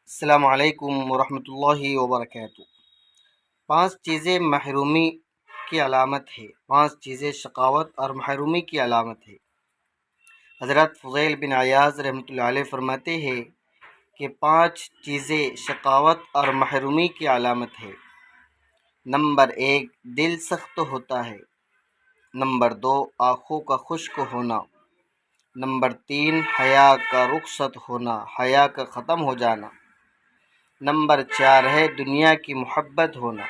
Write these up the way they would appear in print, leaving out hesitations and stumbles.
السلام علیکم ورحمۃ اللہ وبرکاتہ۔ 5 چیزیں محرومی کی علامت ہے۔ 5 چیزیں شقاوت اور محرومی کی علامت ہے۔ حضرت فضیل بن عیاض رحمۃ اللہ علیہ فرماتے ہیں کہ 5 چیزیں شقاوت اور محرومی کی علامت ہے۔ نمبر 1، دل سخت ہوتا ہے۔ نمبر 2، آنکھوں کا خشک ہونا۔ نمبر 3، حیا کا رخصت ہونا، حیا کا ختم ہو جانا۔ نمبر 4 ہے دنیا کی محبت ہونا۔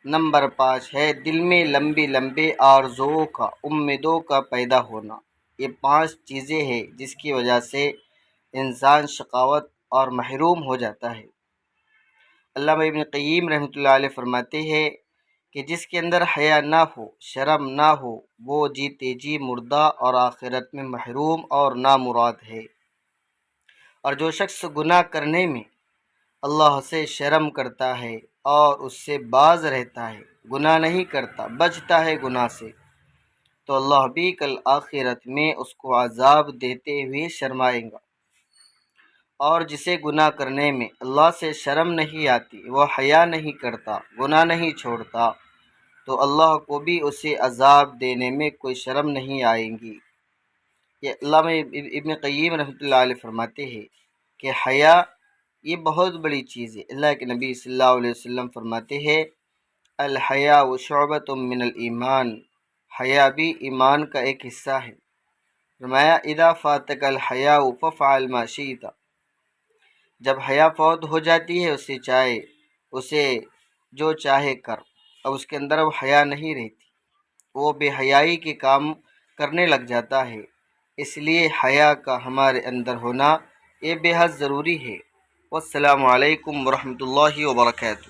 نمبر 5 ہے دل میں لمبی لمبے آرزوؤں کا، امیدوں کا پیدا ہونا۔ یہ 5 چیزیں ہیں جس کی وجہ سے انسان شقاوت اور محروم ہو جاتا ہے۔ علامہ ابن قیم رحمۃ اللہ علیہ فرماتے ہیں کہ جس کے اندر حیا نہ ہو، شرم نہ ہو، وہ جیتے جی مردہ اور آخرت میں محروم اور نامراد ہے۔ اور جو شخص گناہ کرنے میں اللہ سے شرم کرتا ہے اور اس سے باز رہتا ہے، گناہ نہیں کرتا، بچتا ہے گناہ سے، تو اللہ بھی کل آخرت میں اس کو عذاب دیتے ہوئے شرمائے گا۔ اور جسے گناہ کرنے میں اللہ سے شرم نہیں آتی، وہ حیا نہیں کرتا، گناہ نہیں چھوڑتا، تو اللہ کو بھی اسے عذاب دینے میں کوئی شرم نہیں آئیں گی۔ یہ علامہ ابن قیم رحمۃ اللہ علیہ فرماتے ہیں کہ حیا یہ بہت بڑی چیز ہے۔ اللہ کے نبی صلی اللہ علیہ وسلم فرماتے ہیں الحیاء شعبۃ من الایمان، حیا بھی ایمان کا ایک حصہ ہے۔ فرمایا اذا فاتک الحیاء ففعل ما شئت، جب حیا فوت ہو جاتی ہے اسے جو چاہے کر۔ اب اس کے اندر اب حیا نہیں رہتی، وہ بے حیائی کے کام کرنے لگ جاتا ہے۔ اس لیے حیا کا ہمارے اندر ہونا یہ بے حد ضروری ہے۔ والسلام علیکم ورحمۃ اللہ وبرکاتہ۔